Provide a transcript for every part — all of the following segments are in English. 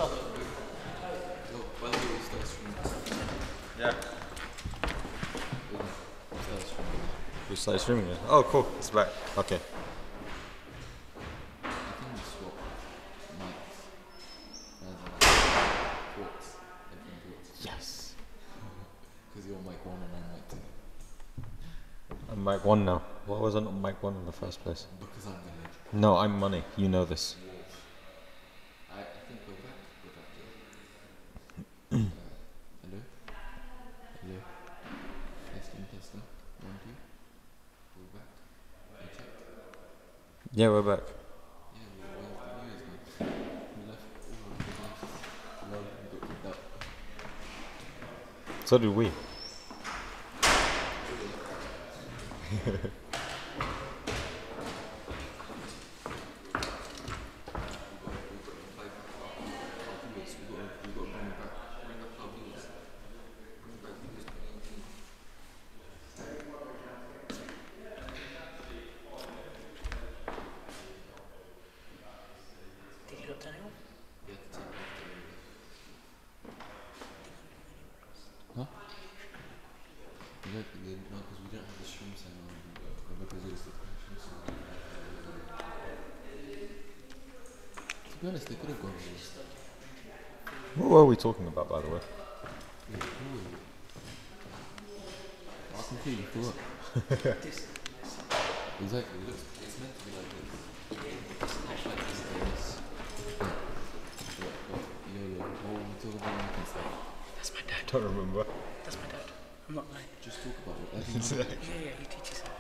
Oh, by the way, we start streaming. Yeah. We start streaming. We started streaming it. Oh, cool. It's back. Okay. I think we swap mics. As ports. Different ports. Yes. Because you're mic 1 and I'm mic 2. I'm mic 1 now. What was I not mic 1 in the first place? Because I'm the legend. No, I'm money. You know this. I think we're back. Hello? Hello? Testing. 1, 2. We're back. I checked. Yeah, we're back. Yeah, where's the viewers now? We left all of the viewers. No, we got kicked out. So did we. Huh? Exactly, no, because we don't have the stream sign on because it's the questions. To be honest, they could have gone with this. What were we talking about, by the way? Yeah, cool. I completely forgot. Exactly, look, it's meant to be like this. It's not like this. Yo, what we talk about like and stuff. That's my dad. I don't remember. That's my dad. I'm not lying. Just talk about it. Yeah, he teaches him.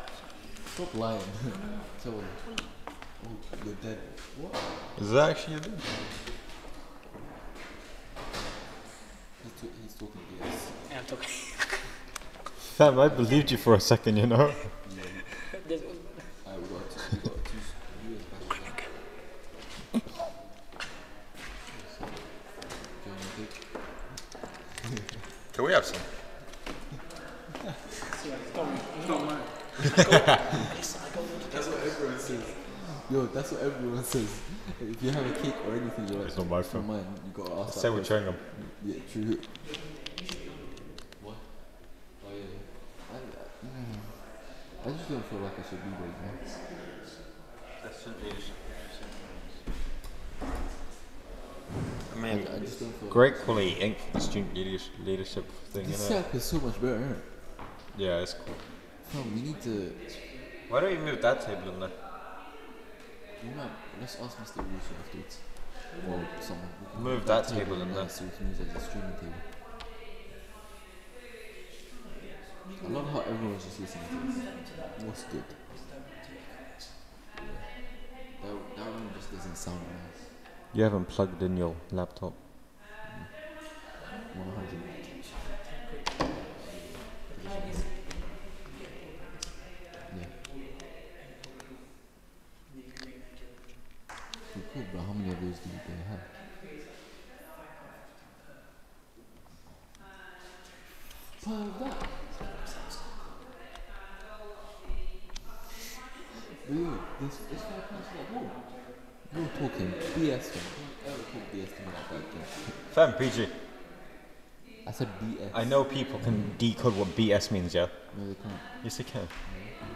Stop lying. Tell him. Oh, you're dead. What? Is that actually a thing? He's talking BS. Yeah, I'm talking. Fam, I believed you for a second, you know? There's Alright, we got two viewers back. Can we have some? it's not mine. That's what everyone says. Yo, that's what everyone says. If you have a cake or anything, you're like, It's not my from phone. mine. You gotta ask that Say we're person. chewing them. Yeah, true. What? Oh yeah. I just don't feel like I should be there, man. I mean, I just don't feel. great quality ink for the student leadership thing, This innit? setup is so much better, isn't it? Yeah, it's cool. Fam, we need to. Why don't you move that table in there? You know, let's ask Mr. Russo afterwards. Or someone. We can Move that table in there. so we can use it as a streaming table. I love how everyone's just listening to this. What's good? That one just doesn't sound nice. You haven't plugged in your laptop. 100. Yeah. Cool, but how many of those do they have? Part of that. But yo, this 5 pounds like whoa. You're talking BS, man. Don't ever talk BS to me like that again. Fam, PG. I said BS. I know people can decode what BS means, yeah? No, they can't. Yes, they can.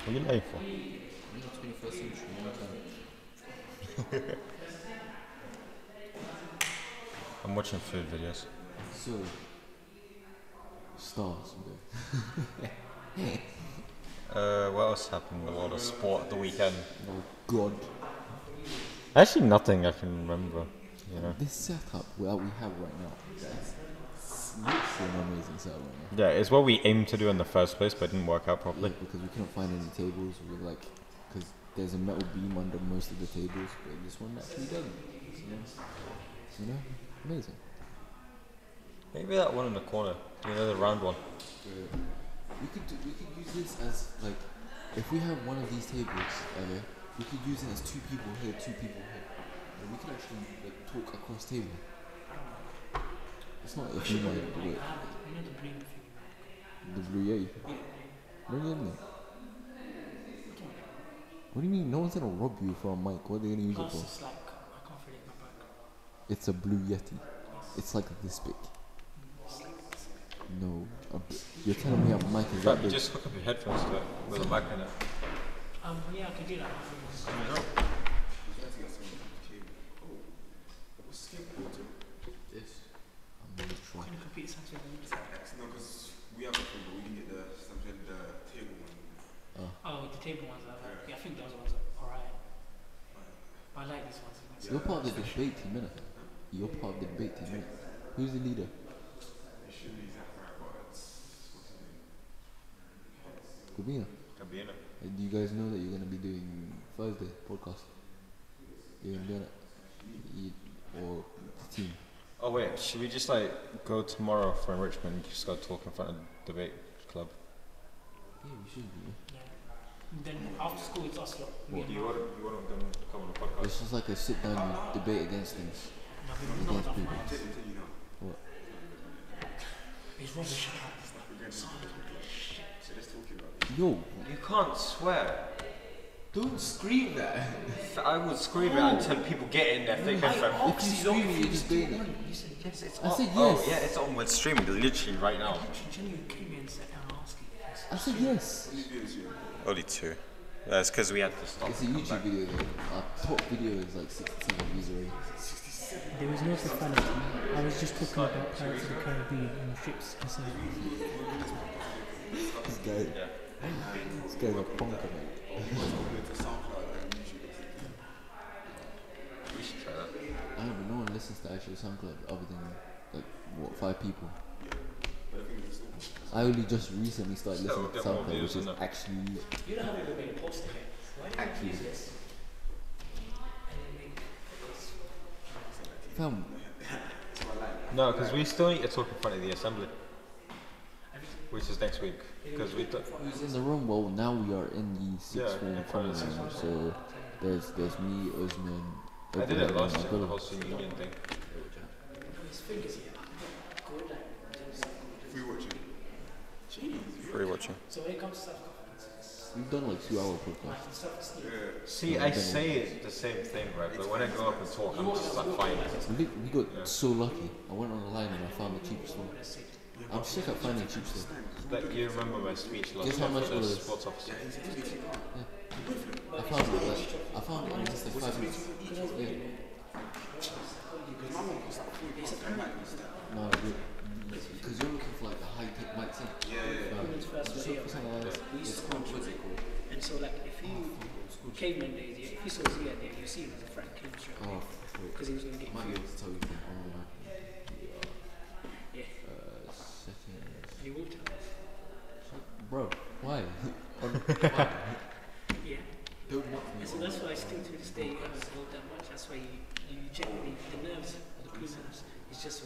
What are you lying for? We're in the 21st century, I'm watching food videos. So, stars, bro. What else happened in the world of sport at the weekend? Oh, God. Actually, nothing I can remember, you know? This setup that we have right now, guys, it's literally an amazing setup right Yeah, it's what we aimed to do in the first place, but it didn't work out now. properly. Like, because we couldn't find any tables, we were like, because there's a metal beam under most of the tables, but this one actually doesn't. You know? Amazing. Maybe that one in the corner, you know, the round one. We could use this as like, if we have one of these tables, we could use it as 2 people here, 2 people here. And we could actually like talk across table. It's not if you mind do it. You know the blue thing. The blue, yeah. Bring it in there. What do you mean? No one's gonna rob you for a mic. What are they gonna use it Plus, for? it's like, I can't fit it in my bag. It's a blue Yeti. It's like this big. No, you're telling me a mic is that You big. just hook up your headphones to it with a mic in it. Yeah, I can do that. This. I'm not sure. Can you compete something? No, because we have a thing, but we can get the something the table one. Oh, the table ones. Yeah, I think those ones are alright. I like these ones. You're part of the debate team, innit? You're part of the debate team, innit? Who's the leader? It should be Zachary, but it's what's his name? Kubina. Can be in it. Do you guys know that you're gonna be doing Thursday podcast? You're gonna do it, or the team? Oh wait, should we just like go tomorrow for enrichment and just go talk in front of the debate club? Yeah, we should be. Yeah. Then after school, it's us lot. Me and Do you Mark. want them to come on the podcast? It's just like a sit down debate against things. No, it's not enough people. minds. You know. What? It's rubbish. So let's talk about it. Yo, You can't swear. don't scream that. I would scream it until people get in there thick and fast. If you scream it, you're just doing it. You said yes. It's I on. said Oh yes. yeah, it's on. We're streaming literally right now. Jenny came here and sat down and asked you. Yes. I said yes. Only 2. That's because we had to stop. It's a YouTube video though. Our top video is like 67 views already. There was no profanity. I was just talking about Pirates of the Caribbean and the ships concerned. This guy's a punker, man. We should try that. I don't know, no one listens to actual SoundCloud other than like what 5 people. I only just recently started So listening to get more SoundCloud, views, which is innit? actually lit. You don't have ever made a post here. Why do you Actually use lit. this? Fam, No, because we still need to talk in front of the assembly, which is next week. Because we. who's in the room? Well, now we are in the sixth form common room, so there's me, Usman. I did it Obrahim, last year, the Abdullah. whole singing thing. His fingers here. Good, like, Free watching. Free watching. so when it comes to self-confidence, We've done like 2-hour podcasts. self-esteem. See, I say it the same thing, right? But when I go up and talk, I'm just like fine. We got so lucky. I went on the line and I found the cheapest one. I'm sick of finding cheap stuff. Like you remember my speech last Guess how time much for it the was? sports officer? I found it in just like 5 minutes. Yeah. No, because you're looking for like the high tech mics, innit? Just look for something like that. It's called, what's it called? And so, like, if you caveman days, yeah, if you saw Zia there, you see him as a Frank King straight away. Because he was going to get I might be able to tell you from online. Yeah. Settings. And he walked out. Bro, why? Why? Yeah. Don't mock me. And so that's why still to this day you haven't built that much. That's why you generally, the nerves or the pre-nerves is just,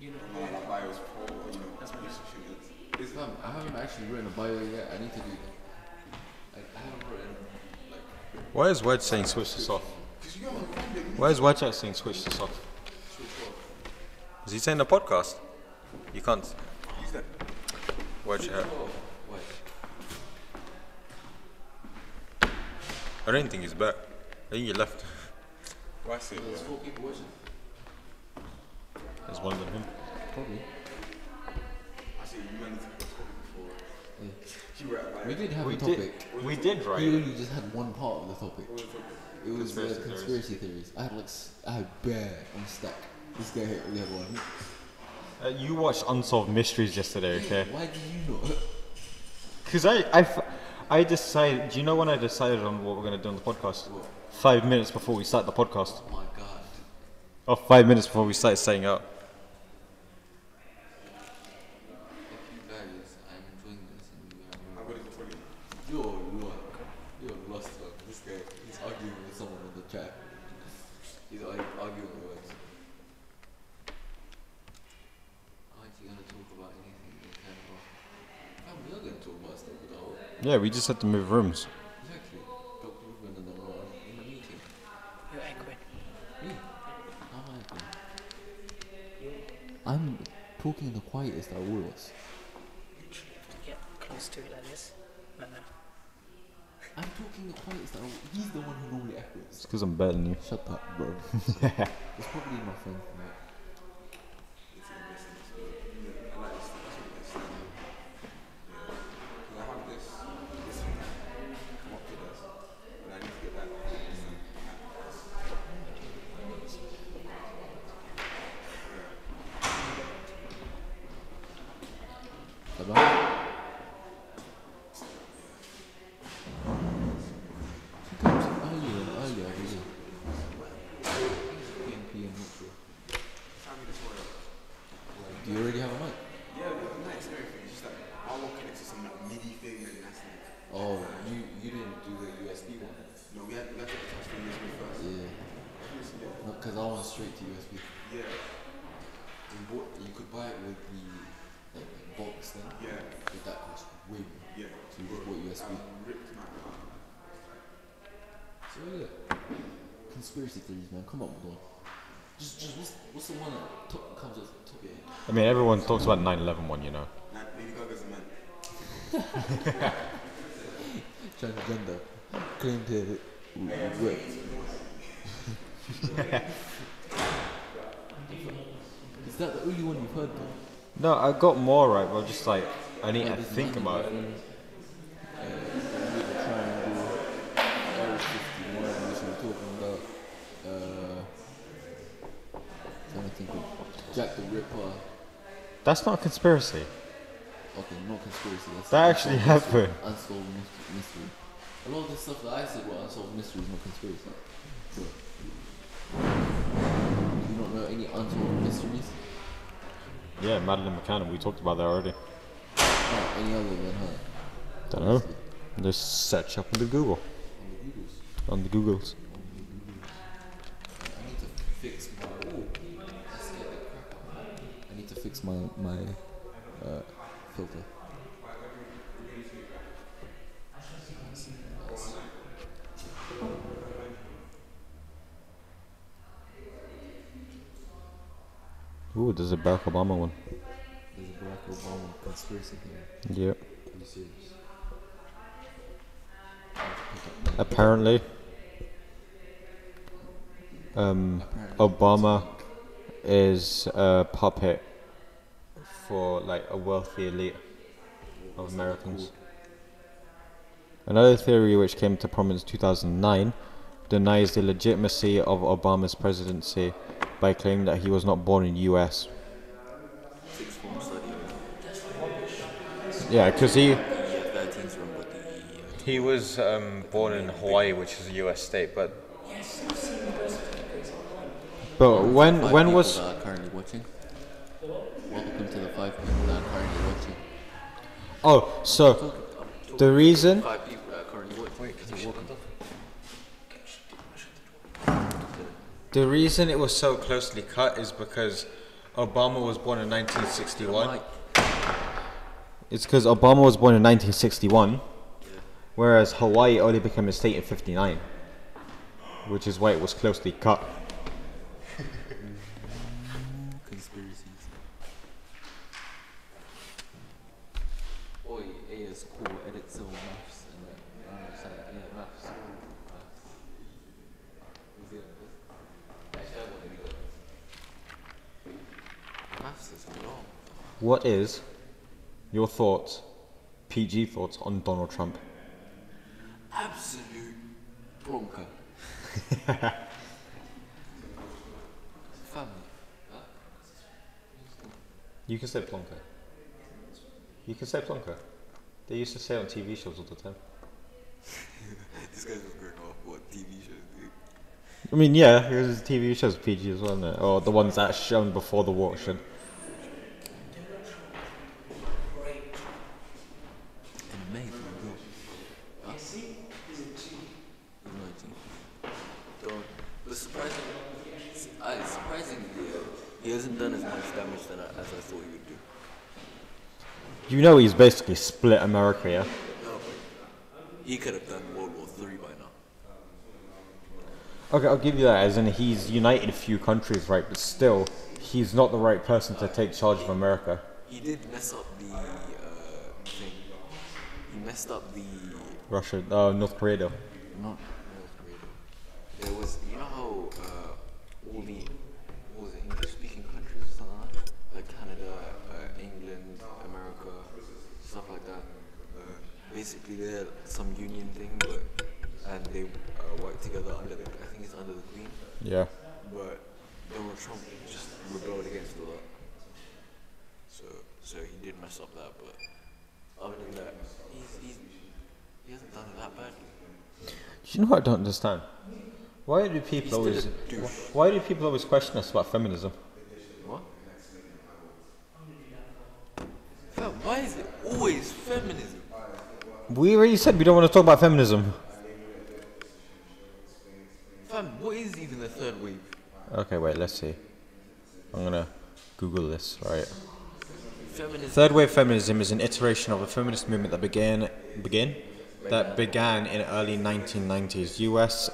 you know. That bio's pro, you know, that's what you should. Is Fam, I haven't actually written a bio yet. I need to do that. Like, I haven't written like. Why is Wedge saying switch this off? Why is Wedge saying switch this off? Is he saying the podcast? You can't. use that. Wedge here. Why? I don't think he's back. I think he left. Why say There's 4 people watching. There's one of them. Probably. I say you went to the topic before. Yeah. You were at bio. We did have We a topic. did. We did, He right? only just had one part of the topic. What was the topic? It was Conspiracy conspiracy theories. I had like I had bare on stack. This guy here only had one. You watched Unsolved Mysteries yesterday, okay? Why do you not? Because I decided. Do you know when I decided on what we're going to do on the podcast? 5 minutes before we start the podcast. Oh my god. Or 5 minutes before we started setting up. If you guys, I'm enjoying this and we I are. got it fully. You're lost, man. This guy, he's arguing with someone in the chat. He's like arguing with words. Aren't you gonna talk about anything in Canada? Fam, we are gonna talk about stuff without. Yeah, we just had to move rooms. Exactly. Dr. Ruben and then in the meeting. You're echoing. Me? How am I doing? I'm talking the quietest out of all of us. Literally have to get close to it like this. Like that. I'm talking the quietest out of all. He's the one who normally echoes. It's because I'm better than you. Shut up, bro. It's probably my friend, mate. About? I think it was earlier, I believe. PM, not sure. Do you already have a mic? Yeah, we have nice everything. It's just like our one connects to some like MIDI thing and that's it. Oh, you didn't do the USB one? No, we had to attach the USB first. Yeah. No, because I went straight to USB. Yeah. You could buy it with the like, box thing. Yeah. But that cost way more. Yeah. So you just bought USB. Ripped my car. So yeah. Conspiracy theories, man. Come on, bro. Just what's the one that comes at the top of your head? I mean, everyone talks about 9/11 one, you know. Lady Gaga's a man. Transgender. Claim to work. Is that the only one you've heard though? No, I got more right, but just like I need to There's think about it. Bermuda Triangle, Area 51, which we're talking about. Trying to think of Jack the Ripper. That's not a conspiracy. Okay, not conspiracy. That's That actually happened. Unsolved mystery. A lot of the stuff that I said were unsolved mysteries, not conspiracy. Sure. Do you not know any unsolved mysteries? Yeah, Madeleine McCann, we talked about that already. No, any other than her? Don't know. Just search up on the Google. On the Googles. On the Googles. I need to fix my. Oh, let's get the crap out. I need to fix my filter. Ooh, there's a Barack Obama one. There's a Barack Obama conspiracy theory. Yep. Are you serious? Apparently, Obama is a puppet for like a wealthy elite of Americans. Another theory which came to prominence in 2009 denies the legitimacy of Obama's presidency by claiming that he was not born in the US. Sixth form study. Yeah, because Yeah, he was born in Hawaii, which is a US state, but when was that are currently watching? Welcome to the 5 people that are currently watching. oh so the reason 5 people that are currently watching. Wait, because you're welcome. The reason it was so closely cut is because Obama was born in 1961. It's because Obama was born in 1961, whereas Hawaii only became a state in 59, which is why it was closely cut. Conspiracies. Oi, AS cool, edit cell maths and maths. Maths is long. What is your thoughts, PG thoughts, on Donald Trump? Absolute plonker. Family. You can say plonker. You can say plonker. They used to say it on TV shows all the time. This guy's just going off what TV shows do. I mean, yeah, because TV shows PG as well, isn't it? Or the ones that are shown before the war should. Amazing, bro. But surprisingly, he hasn't done as much damage as I thought he would do. You know he's basically split America, yeah? No, but he could have done World War III by now. Okay, I'll give you that, as in he's united a few countries, right? But still, he's not the right person to take charge of America. He did mess up the thing. He messed up the Russia, North Korea though. not North Korea. There was, you know how all the what was it, English-speaking countries or something like Canada, England, America, stuff like that. Basically, they're some union thing, and they work together under I think it's under the Queen. Yeah. But Donald Trump just rebelled against all that. So he did mess up that, but other than that, he hasn't done it that badly. You know what I don't understand? Why do He's people still always? a douche. Why do people always question us about feminism? What? Fam, why is it always feminism? We already said we don't want to talk about feminism. Fam, what is even the third wave? Okay, wait. Let's see. I'm gonna Google this. Right. Feminism. Third wave feminism is an iteration of a feminist movement that began in early 1990s US,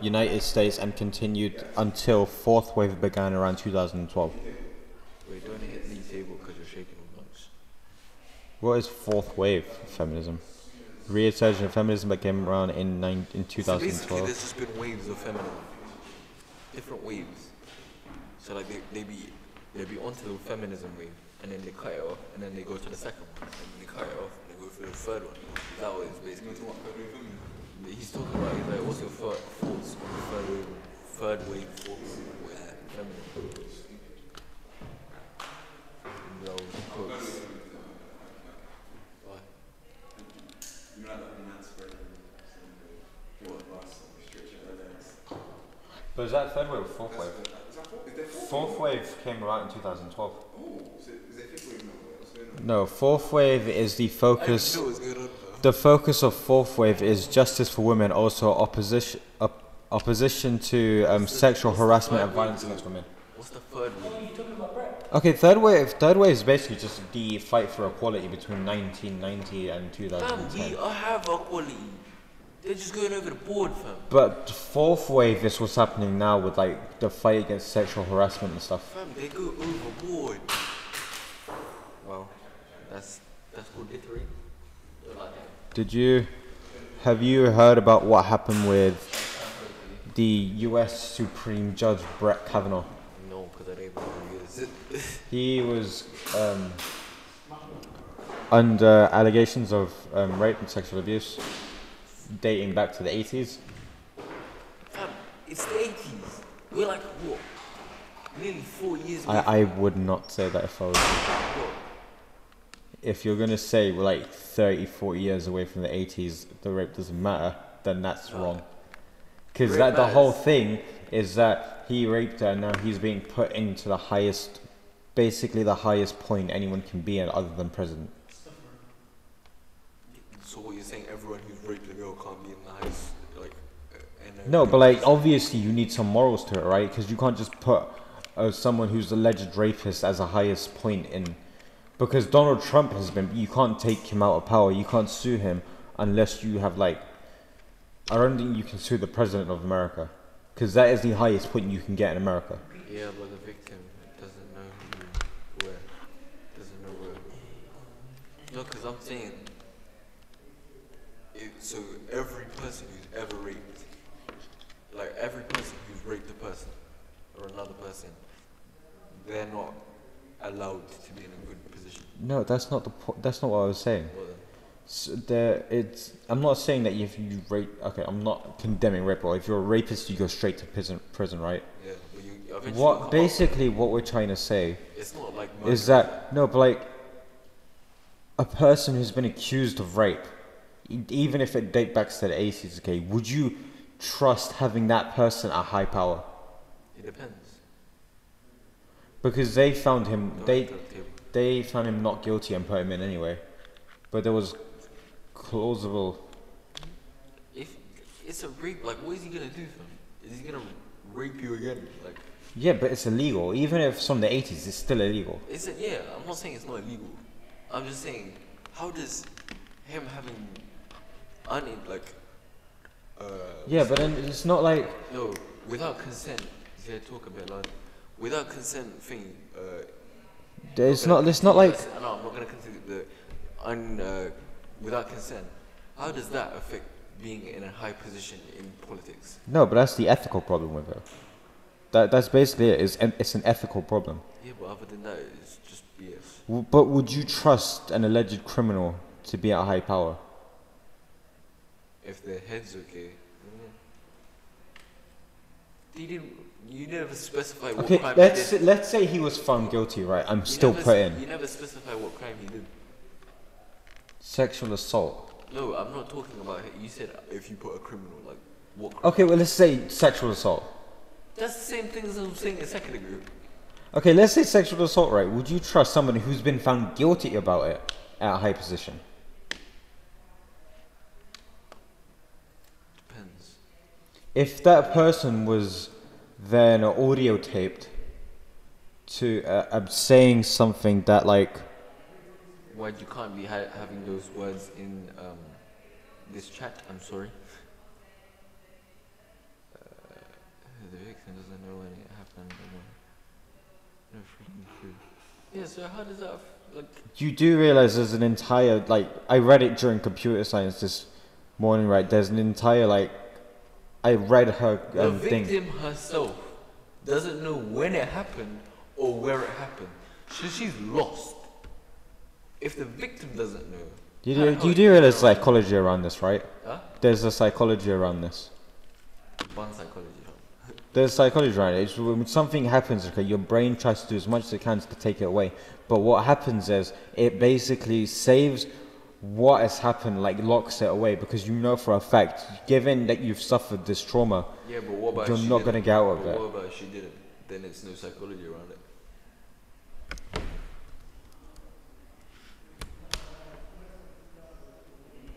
United States, and continued until fourth wave began around 2012. Wait, don't hit the table because you're shaking with lungs. What is fourth wave feminism? Resurgence of feminism that came around in So basically, 2012. there's just been waves of feminism. Different waves. So like they be onto the feminism wave, and then they cut it off, and then they go to the second one, and then they cut it off, and they go for the third one. That was basically what he's talking about. He's like, what's your thoughts on the third wave feminism? Those quotes. What? But is that third wave or fourth wave? Fourth wave came around in 2012. No, fourth wave is the focus. I know what's going on. The focus of fourth wave is justice for women, also opposition to sexual harassment and violence against women. What's the third wave? Okay, third wave is basically just the fight for equality between 1990 and Fam, 2010. we have equality. They're just going over the board, fam. But fourth wave is what's happening now with like the fight against sexual harassment and stuff. Fam, they go overboard. Well, that's called literary. Have you heard about what happened with the U.S. Supreme Judge Brett Kavanaugh? No, because I don't even know who he is. He was under allegations of rape and sexual abuse dating back to the 80s. Fam, it's the 80s. We're like, what? Nearly 4 years away. I would not say that if I was... What? If you're going to say we're like 30, 40 years away from the 80s, the rape doesn't matter, then that's wrong. Because Rape the matters. whole thing is that he raped her and now he's being put into the highest, basically the highest point anyone can be at other than president. So what you're saying, everyone who's raped a girl can't be in the highest, like... No, but like obviously you need some morals to it, right? Because you can't just put someone who's alleged rapist as a highest point in... Because Donald Trump has been... You can't take him out of power. You can't sue him unless you have like... I don't think you can sue the president of America. Because that is the highest point you can get in America. Yeah, but the victim doesn't know where. Doesn't know where. No, because I'm saying... So every person who's ever raped... Like every person who's raped a person or another person, they're not allowed to be in a good position. No, that's not the that's not what I was saying. Well then, So I'm not saying that if you rape... Okay, I'm not condemning rape. Or if you're a rapist, you go straight to prison, right? yeah, but you eventually What come basically what we're trying to say out. It's not like is murder. that no, but like a person who's been accused of rape, even if it dates back to the 80s, okay, would you trust having that person at high power? It depends. Because they found him, Don't they go to the table. they found him not guilty and put him in anyway. But there was plausible. If it's a rape, like what is he gonna do, fam? Is he gonna rape you again? Like, Yeah, but it's illegal. Even if it's from the 80s, it's still illegal. is it? Yeah, I'm not saying it's not illegal. I'm just saying, how does him having Yeah, but then it's not like... no, without consent, yeah, talk a bit like without consent thing. It's not like... No, I'm not gonna consider the without consent. How does that affect being in a high position in politics? No, but that's the ethical problem with it. That's basically it. It's an ethical problem. Yeah, but other than that, it's just BS. But would you trust an alleged criminal to be at high power? If their head's okay, You didn't. You never specify what Okay, crime let's he did. let's say he was found guilty, right? I'm You still never, put in You never specify what crime he did. sexual assault. No, I'm not talking about. You said if you put a criminal, like what? Crime? Okay, well let's say sexual assault. That's the same thing as I was saying a second ago. Okay, let's say sexual assault, right? Would you trust somebody who's been found guilty about it at a high position? Depends. If that person was then audio taped to saying something that like, Why you can't be having those words in this chat? I'm sorry. The victim doesn't know when it happened. No freaking clue. Yeah. So how does that like? you do realize there's an entire like, I read it during computer science this morning, right? There's an entire like, I read her The thing. victim herself doesn't know when it happened or where it happened. So she's lost. If the victim doesn't know, You do realize psychology around this, right? Huh? There's a psychology around this. One psychology. There's psychology around it. It's when something happens, okay, your brain tries to do as much as it can to take it away. But what happens is it basically saves what has happened, like locks it away, because you know for a fact, given that you've suffered this trauma, Yeah, but what about you're if she not didn't? going to get out of But it. what about if she didn't? Then it's no psychology around it.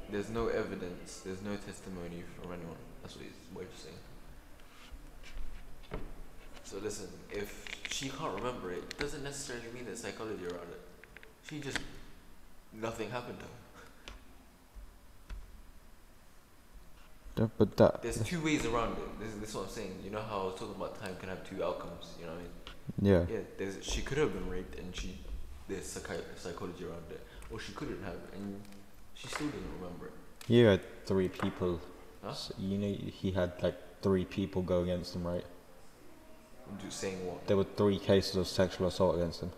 There's no evidence. There's no testimony from anyone. That's what you're saying. So listen, if she can't remember it, doesn't necessarily mean there's psychology around it. She just nothing happened to her. But that, There's two ways around it. This is what I'm saying. You know how I was talking about time can have two outcomes. You know what I mean? yeah. Yeah. She could have been raped and there's psychology around it, or she couldn't have and she still doesn't remember it. You had 3 people. Huh? So, you know, he had like 3 people go against him, right? Saying what? There were 3 cases of sexual assault against him.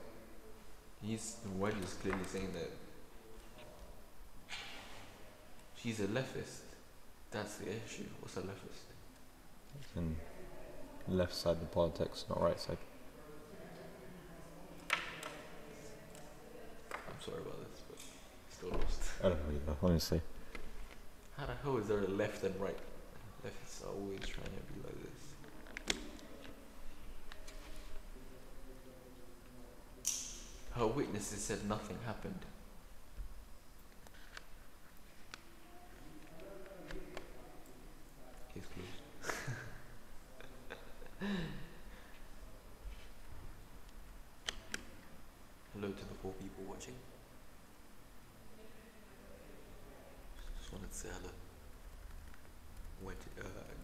Wedge is clearly saying that she's a leftist. That's the issue. What's a leftist? And left side of politics, not right side. I'm sorry about this, but still lost. I don't really know, honestly. How the hell is there a left and right? Leftists are always trying to be like this. Her witnesses said nothing happened. Case closed. Hello to the 4 people watching. Just wanted to say hello.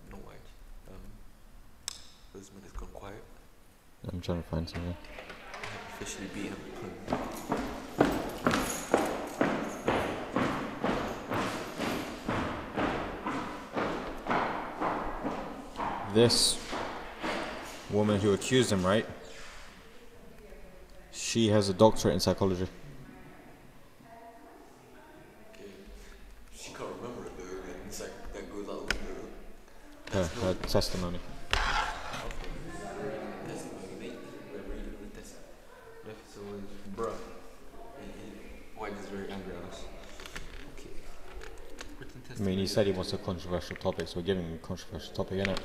No white. Rosamund has gone quiet. I'm trying to find something. I have officially been a This woman who accused him, right? She has a doctorate in psychology. Okay. She can't remember it though, and it's like that goes out the window. Her testimony. Testimony, mate. We're reading the test. Left is always, bruh. White is very angry at us. Okay. Written I testimony. mean, he said he wants a controversial topic, so we're giving him a controversial topic, innit?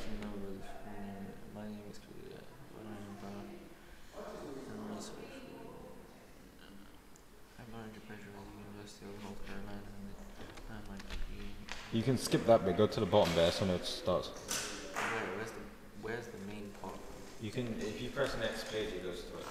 My name is I'm learning to pressure at the University of North Carolina and my degree. You can skip that bit, go to the bottom there, so it starts. Where's the main part? You can, if you press next page, it goes to it.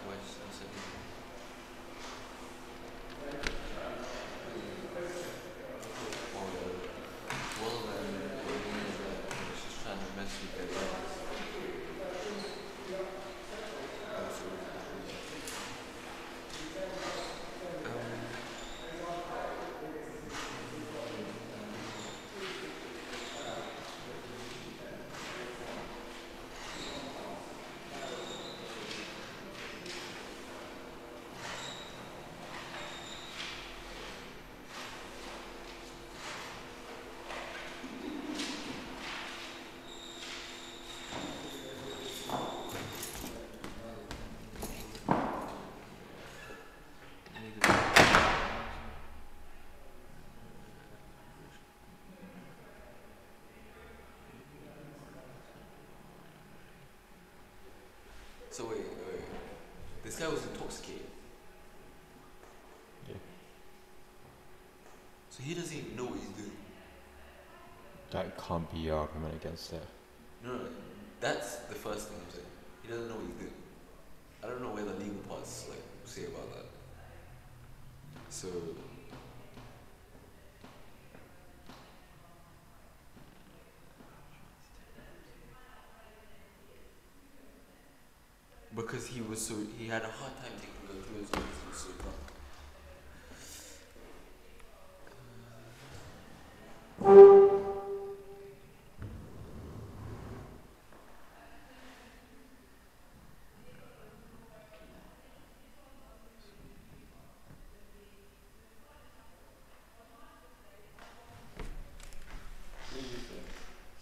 West This guy was intoxicated. Yeah. So he doesn't even know what he's doing. That can't be your argument against it. No, that's the first thing I'm saying. He doesn't know what he's doing. I don't know where the legal parts like say about that. So because he had a hard time taking the through because he was so drunk.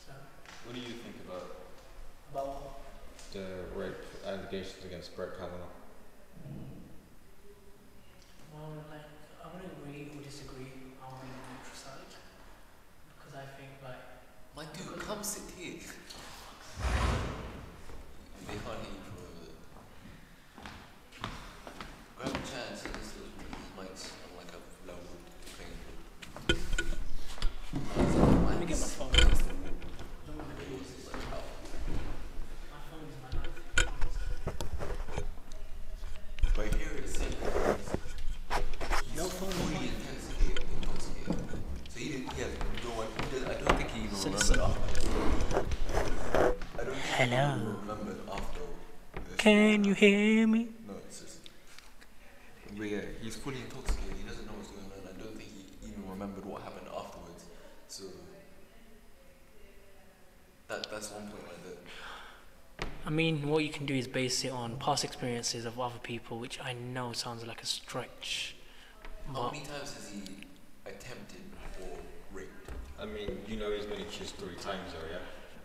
So, What do you think about about the rape allegations against Brett Kavanaugh? well, like I wouldn't agree or disagree. I'm on the neutral side because I think like My dude, come sit here. They can't hear you from over there. Grab a chair and sit this to these mics on like a loud wood playing. let me get my phone. I don't want to lose this. My phone is my life. But here it's saying No phone is fully mine. intoxicated. So he has no idea. I don't think he even So remembered after. I don't think Hello. he even remembered after. Can you hear me? No, it's just. But yeah, he's fully intoxicated. He doesn't know what's going on. I don't think he even remembered what happened afterwards. So that's one point right there. I mean, what you can do is base it on past experiences of other people, which I know sounds like a stretch. How But many times has he attempted or raped? I mean, you know he's been accused 3 times though, yeah?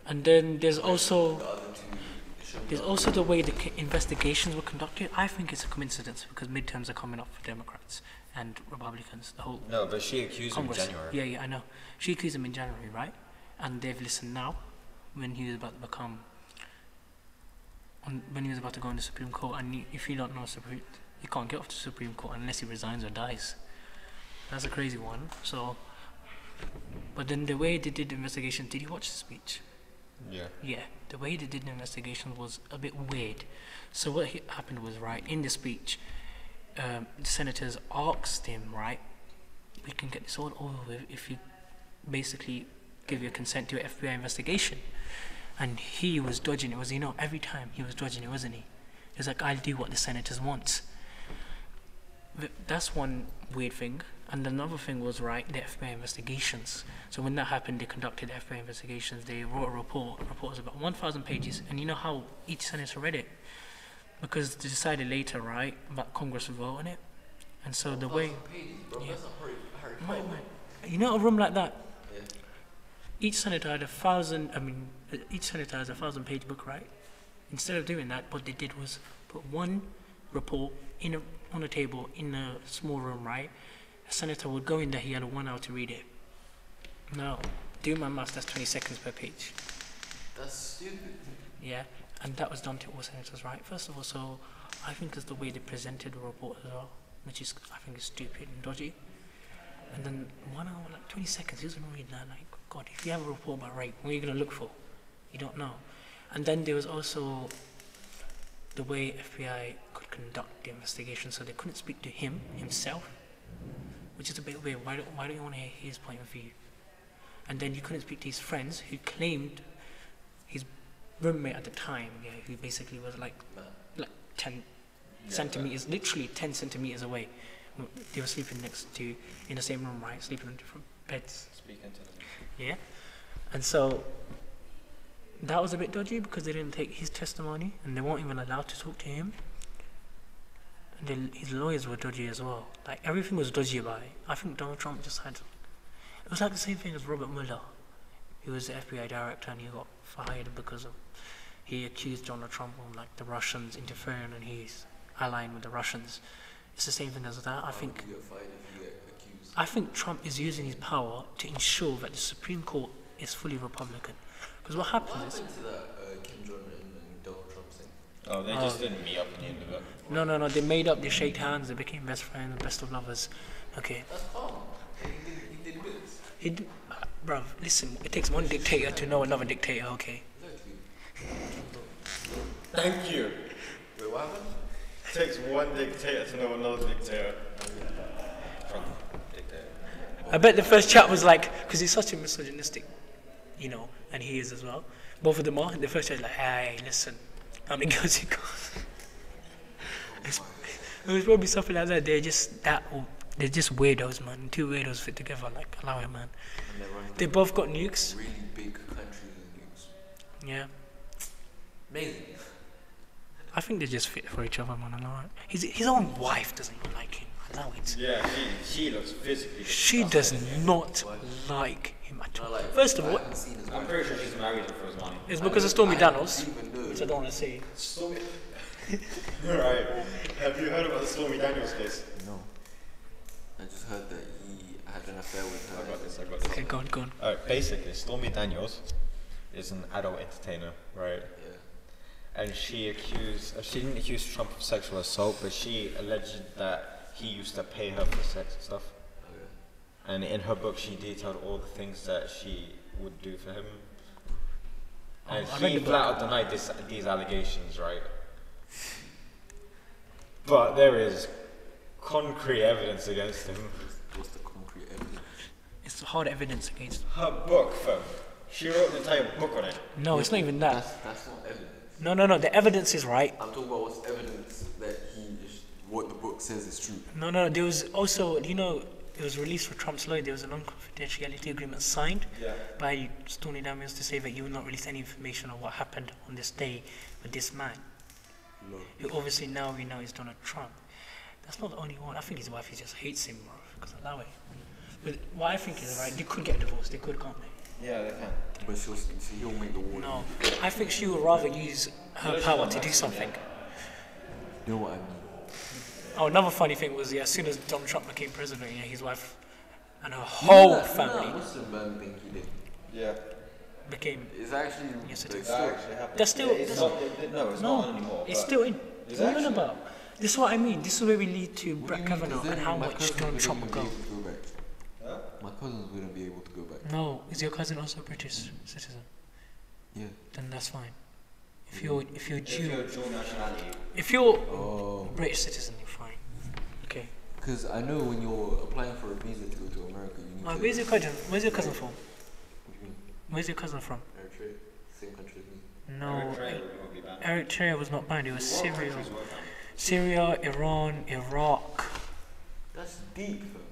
and then there's also The other two. there's also the way the investigations were conducted. I think it's a coincidence because midterms are coming up for Democrats and Republicans. The whole No, but she accused Congress. him in January. Yeah, yeah, I know. She accused him in January, right? And they've listened now when he was about to become when he was about to go in the Supreme Court. And if you don't know Supreme, you can't get off the Supreme Court unless he resigns or dies. That's a crazy one. So, but then the way they did the investigation, did you watch the speech? Yeah. Yeah, the way they did the investigation was a bit weird. So what happened was, right, in the speech, the senators asked him, right, we can get this all over with if you basically give your consent to an FBI investigation. And he was dodging it. Every time he was dodging it, wasn't he? He was like, I'll do what the senators want. That's one weird thing. And another thing was, right, the FBI investigations. So when that happened, they conducted FBI investigations. They wrote a report. The report was about 1,000 pages. And you know how each senator read it? Because they decided later, right, about Congress would vote on it. And so the way... Pages, bro. Yeah. That's not Harry Right, Potter. right. You know a room like that? Yeah. Each senator had each senator has a 1,000-page book, right? Instead of doing that, what they did was put one report on a table in a small room, right? A senator would go in there, he had 1 hour to read it. Now, do my maths, that's 20 seconds per page. That's stupid. Yeah, and that was done to all senators, right? First of all, so I think it's the way they presented the report as well, which is, I think, is stupid and dodgy. And then 1 hour, like 20 seconds, who's gonna read that? Like, God, if you have a report about rape, what are you gonna look for? You don't know. And then there was also the way FBI could conduct the investigation, so they couldn't speak to him himself, which is a bit weird. Why don't you want to hear his point of view? And then you couldn't speak to his friends who claimed his roommate at the time, yeah, who basically was like 10 centimeters, literally 10 centimeters away. They were sleeping in the same room, right? Sleeping on different beds. Speaking to them. Yeah. And so that was a bit dodgy because they didn't take his testimony and they weren't even allowed to talk to him. And then his lawyers were dodgy as well. Like, everything was dodgy about it. I think Donald Trump just had... It was like the same thing as Robert Mueller. He was the FBI director and he got fired because he accused Donald Trump of like the Russians interfering and he's allying with the Russians. It's the same thing as that. I think You get fired if you get accused. I think Trump is using his power to ensure that the Supreme Court is fully Republican. Because what happens What is, happened to that Kim Jong Un and Donald Trump thing? Oh, they just didn't meet up in the end of it. No. They made up. They shaked hands. They became best friends, best of lovers. Okay. That's calm. He did bits. Bruv, listen. It takes one dictator to know another dictator. Okay. Thank you. Wait, what happened? It takes one dictator to know another dictator. I bet the first chat was like, because he's such a misogynistic, you know, and he is as well. Both of them are. The first chat is like, hey, listen, how many girls you got? It was probably something like that. They're just weirdos, man. Two weirdos fit together, like, allow it, man. They both got nukes. Really big countries and nukes. Yeah. Amazing. I think they just fit for each other, man. Allow it. His own wife doesn't even like him. Allow it. Yeah, she looks physically. She does not like him at all. Like, First of all, I'm pretty sure she's married him for his money. it's because of Stormy Daniels, Even though which I don't want to say. Stormy. Right. Have you heard about the Stormy Daniels case? no. I just heard that he had an affair with her. I got this. Okay, go on. Alright, basically, Stormy Daniels is an adult entertainer, right? Yeah. And she didn't accuse Trump of sexual assault, but she alleged that he used to pay her for sex and stuff. Okay. And in her book, she detailed all the things that she would do for him. And I read he the flat out denied these allegations, right? But there is concrete evidence against him. What's the concrete evidence? It's hard evidence against him. Her book, fam. She wrote an entire book on it. No, it's not even that. That's not evidence. No. The evidence is right. I'm talking about what's evidence that what the book says is true. No. There was also, you know, it was released for Trump's lawyer. There was a non-confidentiality agreement signed by Stormy Daniels to say that you will not release any information on what happened on this day with this man, who obviously now we know is Donald Trump. That's not the only one. I think his wife just hates him, bro. Because allow it. But what I think is right. They could get divorced. They could, can't they? Yeah, they can. But he'll make the war. No, I think she would rather use her power to do something. You know what I mean? Oh, another funny thing was, as soon as Donald Trump became president, his wife and her whole family Muslim man thing he did. Yeah. became. It's actually Yes, it like, is. still- They're still. It's not, no, it's not anymore. It's but still in. it's What are you actually- on about? This is what I mean. This is where we lead to What do Brett you mean? 'Cause Kavanaugh then and how my much cousins Donald wouldn't Trump will even go. be able to back. Huh? My cousins wouldn't be able to go back. No, is your cousin also a British citizen? Yeah. Then that's fine. If you're If you're Jew, dual nationality. if you're Oh. British citizen, you're fine. Okay. Because I know when you're applying for a visa to go to America, you need to. Where's your cousin? Where's your cousin from? What do you mean? Where's your cousin from? Eritrea, same country as me. No, Eritrea will be banned. Eritrea was not banned. It was What Syria. countries were banned? Syria, Iran, Iraq. That's deep, fam.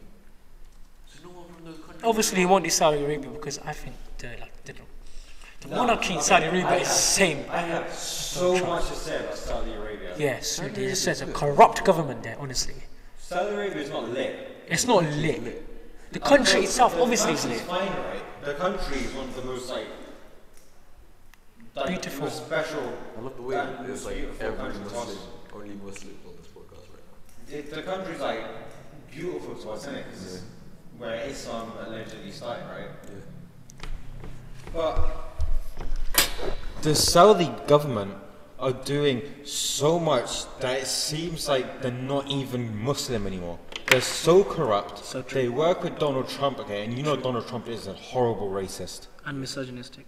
So no one from those countries. Obviously, he wanted Saudi Arabia because I think the monarchy in Saudi Arabia is the same. I have so much to say about Saudi Arabia. Yes, it just says a corrupt government there. Honestly, Saudi Arabia is not lit. it's not lit. The country itself obviously is the lit. country's fine, right? The country is one of the most like Beautiful. most special. I love the way and it's most like beautiful every country to Muslim, us. only Muslims on this podcast right now. The country's like beautiful to us, isn't it? 'Cause it's where Islam allegedly started, right? Yeah. But The Saudi government are doing so much that it seems like they're not even Muslim anymore. They're so corrupt. So true. They work with Donald Trump, okay, and you know Donald Trump is a horrible racist. And misogynistic.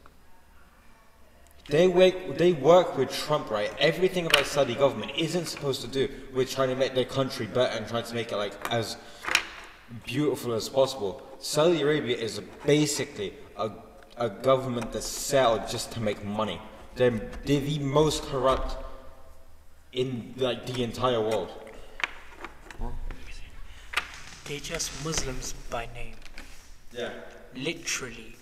They work with Trump, right? Everything about Saudi government isn't supposed to do with trying to make their country better and trying to make it like as beautiful as possible. Saudi Arabia is basically a government that's set out just to make money. They're the most corrupt in like the entire world. They're just Muslims by name. yeah, Literally,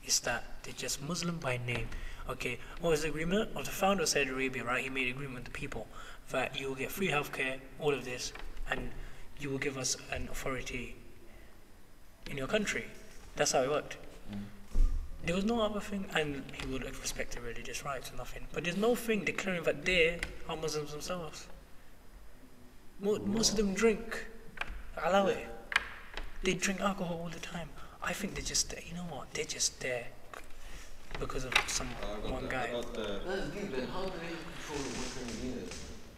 is that they're just Muslim by name. Okay, what was the agreement? Well, the founder of Saudi Arabia, right? He made an agreement with the people that you will get free healthcare, all of this, and you will give us an authority in your country. That's how it worked. There was no other thing, and he would respect the religious rights and nothing. But there's no thing declaring that they are Muslims themselves. Most of them drink. Allow it. They drink alcohol all the time. I think they're just there. You know what? They're just there because of some one guy. That's deep. Then how do they control Mecca and Medina?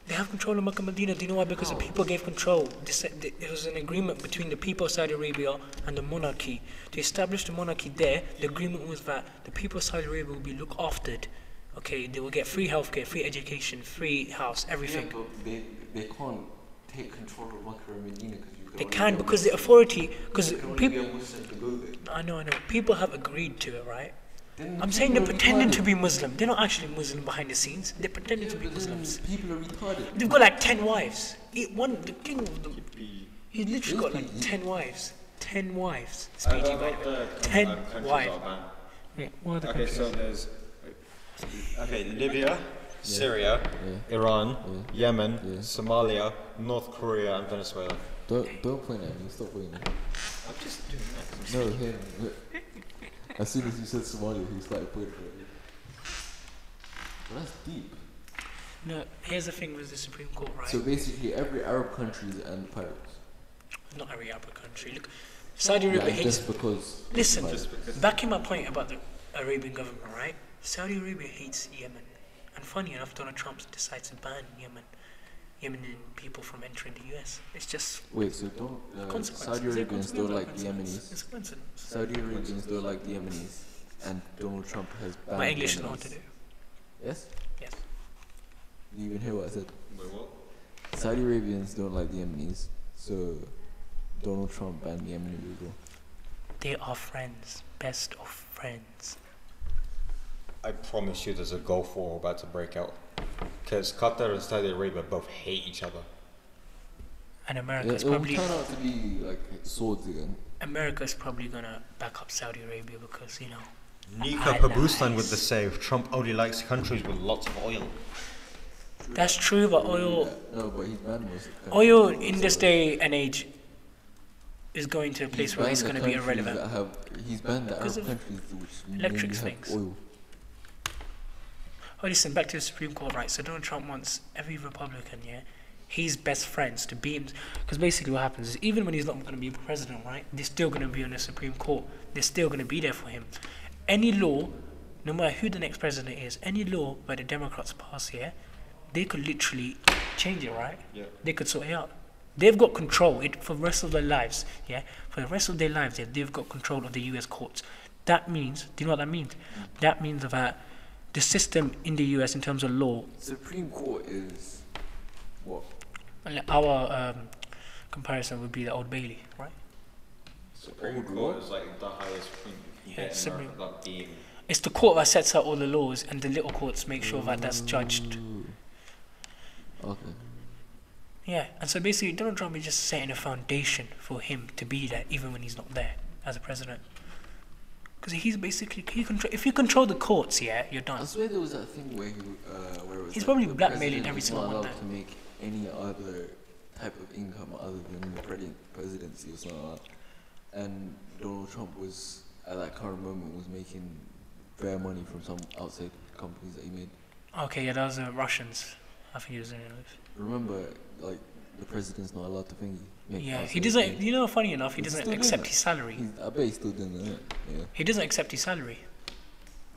They have control of Mecca and Medina. Do you know why? Because the people gave control. They said it was an agreement between the people of Saudi Arabia and the monarchy. To establish the monarchy there, the agreement was that the people of Saudi Arabia will be looked after. Okay, they will get free healthcare, free education, free house, everything. Yeah, but they can't take control of Mecca and Medina because you They only can be a because the Muslim. authority, because You can only be people. a Muslim to go there. I know. People have agreed to it, right? Then I'm saying they're people are pretending retarded. to be Muslim. They're not actually Muslim behind the scenes. They're pretending Yeah, to be but then Muslims. people are retarded. They've got like 10 wives. The king of the, he's literally got like 10 wives. 10 wives. It's PG, by the way. 10 wives. Yeah, what are the Okay, countries? so there's Libya, Syria, Iran, Yemen, Somalia, North Korea, and Venezuela. Don't point at me. Stop pointing. I'm just doing that. No, him. As soon as you said Somalia, he started pointing at me. Well, that's deep. No, here's the thing with the Supreme Court, right? So basically, every Arab country is and pirates. Not every Arab country. Look, Saudi Arabia Yeah, hates. just because. Listen, Just backing my point about the Arabian government, right? Saudi Arabia hates Yemen. And funny enough, Donald Trump decides to ban Yemeni people from entering the US. It's just Wait, so don't consequences. Saudi They're Arabians don't like the consequences. Yemenis. It's a coincidence. Saudi Arabians don't like the Yemenis, and Donald Trump has banned My English the is not what to Yemenis. do. Yes. Yes. You even hear what I said? Wait, what? Saudi Arabians don't like the Yemenis, so Donald Trump banned the Yemeni people. They are friends. Best of friends. I promise you there's a Gulf War about to break out. Because Qatar and Saudi Arabia both hate each other. And It America's will probably turn out to be like swords again. America's probably gonna back up Saudi Arabia because Nika I Pabustan lies. would say Trump only likes countries with lots of oil. that's true. But oil, No, but he's banned most of the oil countries. in this day and age is going to a place where banned it's the gonna be countries irrelevant. that have- He's banned the Because Arab of countries which electric mainly have things. oil. Oh, listen, back to the Supreme Court, right? So Donald Trump wants every Republican, his best friends to be him. Because basically what happens is even when he's not going to be president, right, they're still going to be on the Supreme Court. They're still going to be there for him. Any law, no matter who the next president is, any law where the Democrats pass here, they could literally change it, right? Yeah. They could sort it out. They've got control for the rest of their lives, For the rest of their lives, they've got control of the US courts. That means, do you know what that means? That means that the system in the US in terms of law, Supreme Court is what? our comparison would be the Old Bailey, right? Supreme Court is like the highest thing you Yeah, get in Supreme- America without being. It's the court that sets out all the laws, and the little courts make sure that that's judged. Okay. Yeah, and so basically Donald Trump is just setting a foundation for him to be there, even when he's not there as a president. Because he's basically, if you control the courts, you're I done. swear there was that thing where where it was He's like probably the blackmailing president every is single not one allowed there. to make any other type of income other than the presidency or something like that. And Donald Trump was at that current moment was making fair money from some outside companies that he made. Okay, yeah, those are Russians. I think he was in it with. Remember, like the president's not allowed to make Yeah, outside he doesn't. money. You know, funny enough, he He's doesn't still doing accept that. his salary. I bet he's still doing that. Yeah. He doesn't accept his salary.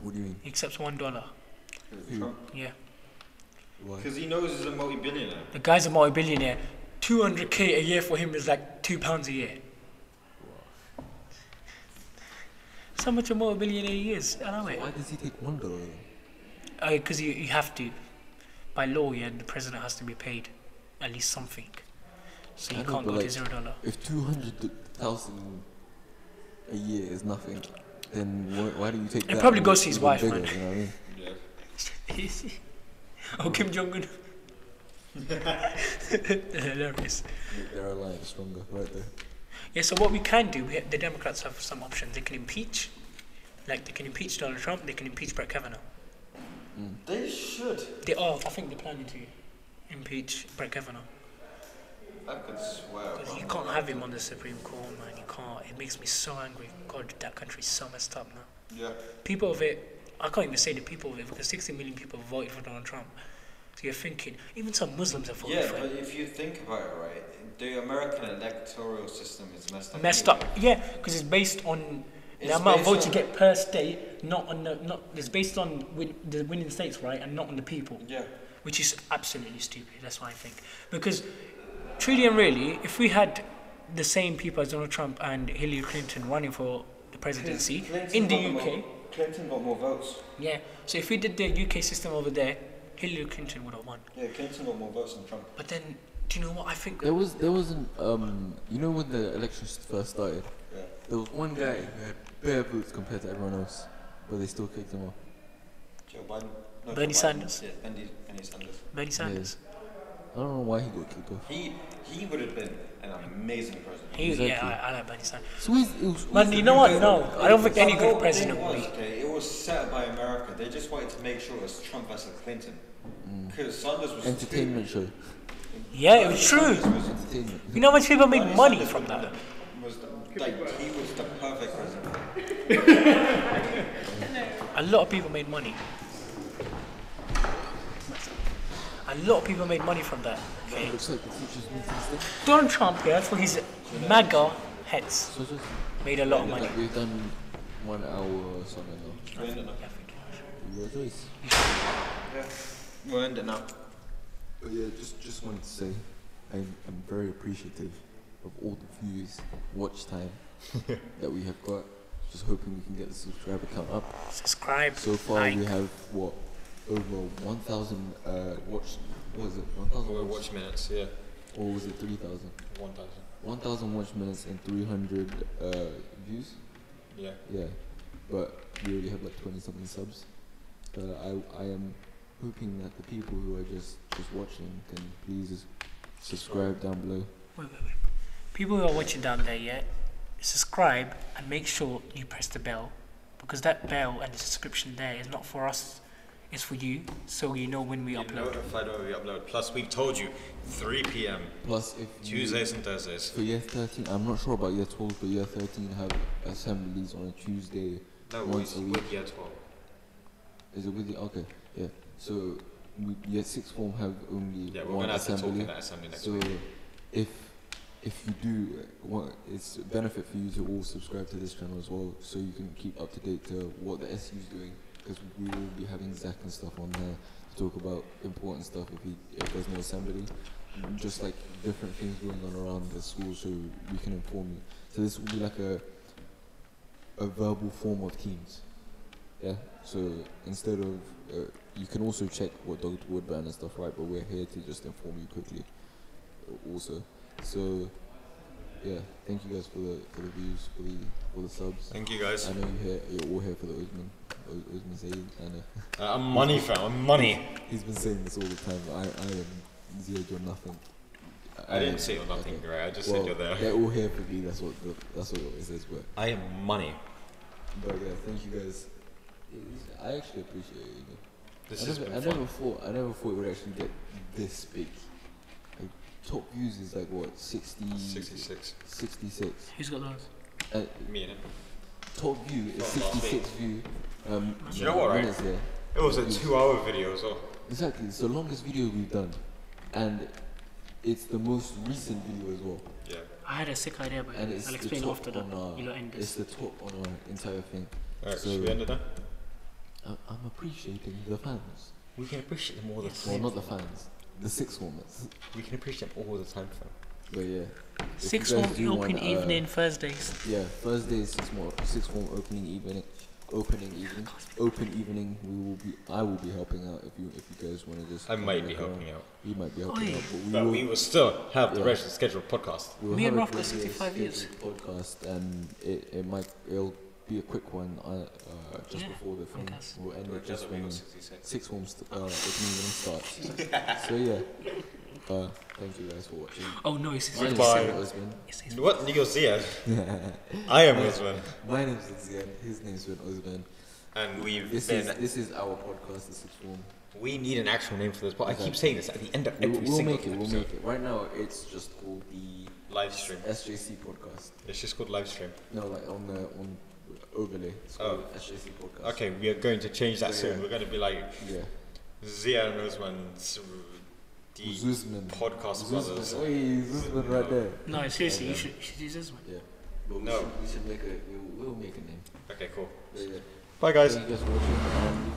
What do you mean? He accepts $1. Who? Yeah, Why? Because he knows he's a multi-billionaire. the guy's a multi-billionaire. 200k a year for him is like £2 a year. That's how much a multi-billionaire he is. I know it. Why does he take $1? Because you have to. By law, the president has to be paid at least something. So I you know, can't but go to like, $0. If 200,000 a year is nothing, then why do you take It that? probably and goes to his even wife, bigger, man. You know what I mean? Yeah. Oh, Kim Jong-un. Hilarious. Their alliance stronger, right there. Yeah, so what we can do, the Democrats have some options. They can impeach. Like, they can impeach Donald Trump, they can impeach Brett Kavanaugh. They should. They are, I think they're planning to impeach Brett Kavanaugh. I could swear. Because you can't have him on the Supreme Court, man. You can't. It makes me so angry. God, that country's so messed up now. Yeah. People of it, I can't even say the people of it because 60 million people voted for Donald Trump. So you're thinking, even some Muslims have voted Yeah, for but him. if you think about it, right, the American electoral system is messed up. Messed up, yeah, because it's based on The amount of votes you get per state, not it's based on the winning states, right, and not on the people. Yeah. Which is absolutely stupid. That's what I think. Because truly and really, if we had the same people as Donald Trump and Hillary Clinton running for the presidency in the UK, Clinton got more votes. yeah. So if we did the UK system over there, Hillary Clinton would have won. Yeah, Clinton got more votes than Trump. But then, do you know what I think? There wasn't you know when the elections first started, Yeah. there was one guy who had bare votes compared to everyone else, but they still kicked him off. Joe Biden. No, Bernie Joe Biden. Sanders. Yeah, Bernie Sanders. Bernie Sanders. I don't know why he got kicked off. He would have been an amazing president. Exactly. Yeah, I like Bernie Sanders. So it was Man, you know what? No, I don't think any The good whole president thing would was, be. okay, it was set up by America. They just wanted to make sure it was Trump versus Clinton. Because Sanders was entertainment show. Yeah, it was true. Sanders was, Entertainment. You know how much people made Bernie money Sanders from that? he was the perfect president. A lot of people made money. A lot of people made money from that. Okay. Looks like the teachers' meetings there. Donald Trump, yeah, for his MAGA heads, So just made a lot of money. like we've done 1 hour or something now. We're ending now. Yeah, I think. Your choice. We're ending now. But yeah, just wanted to say I'm very appreciative of all the views, watch time that we have got. Just hoping we can get the subscriber count up. Subscribe, So far like. we have what, over 1,000 watch. What was it? 1,000 watch, minutes, yeah. or was it 3,000? 1,000. 1,000 watch minutes and 300 views. Yeah. Yeah, but we already have like 20 something subs. I am hoping that the people who are just watching can please subscribe down below. Wait. People who are watching down there, yeah, subscribe and make sure you press the bell, because that bell and the subscription there is not for us, it's for you, so you know when we upload. Notified when we upload. Plus, we told you 3 p.m. Plus, if Tuesdays and Thursdays. for year 13, I'm not sure about year 12, but year 13 have assemblies on a Tuesday once a week. with year 12. Is it with you? Okay, yeah. So year 6 form have only Yeah, we're one gonna have to talk assembly. in that assembly next So week. if you do want, it's a benefit for you to all subscribe to this channel as well, so you can keep up to date to what the SU is doing, because we will be having Zach and stuff on there to talk about important stuff if there's no assembly, just like different things going on around the school, so we can inform you. So this will be like a verbal form of teams. Yeah. So instead of you can also check what Dr. Woodburn and stuff, right? But we're here to just inform you quickly, also. So yeah, thank you guys for the views, for the subs. Thank you guys. I know you're all here for the Osman Zaid. I know. I'm money, fam. I'm money. He's been saying this all the time. But I am Ziad, you're nothing. I didn't say you're nothing, okay. right? I just Well, said you're there. they're all here for me. That's what it says. But I am money. yeah, thank you guys. I actually appreciate it. You know. This I has never, been I fun. never thought it would actually get this big. Like, top views is like what, 66. 66. Who's got those? Me and it. Top view is From last 66 view. You know what, right? minutes there. It was a 2-hour video as well. Exactly, it's the longest video we've done, and it's the most recent video as well. Yeah. I had a sick idea, but And it's I'll the explain top after that. on our, You lot end it's this. the top on our entire thing. Alright, So- should we end it now? I'm appreciating the fans. We can appreciate them all the Well, not the fans, the six formers. We can appreciate them all the time, fam. But yeah. if Six you guys form do open want, evening Thursdays. Yeah, Thursday is six form opening evening. Open evening. I will be helping out if you guys want to just. I might be look around. helping out. You might be helping Oi. out, but But we will still have the Yeah. rest of the scheduled podcast. we'll Me have and a Raf got regular 65 years. scheduled podcast, and it'll be a quick one just Yeah, before the thing. podcast. We'll end it just when six forms opening evening starts. So yeah, thank you guys for watching. Oh no, it's My name is Goodbye. Osman. his What? You're Ziad. I am Osman. My name is Zian. His name's been Osman. And we've This been. is our podcast, the sixth form. We need an actual name for this, but I keep Exactly. saying this at the end of every We'll single make it. We'll episode. make it. Right now, it's just called the Live stream. SJC podcast. It's just called live stream. No, like on overlay. It's called SJC podcast. Okay, we are going to change that So, soon. yeah. We're going to be like Yeah. Ziad and Osman, the Zuzman. podcast brothers. Zuzman. Oi, Zuzman right there. No, seriously, you should use this one. Yeah. But No. we should make a. We'll make a name. Okay, cool. Yeah. Bye, guys. Thank you guys for watching.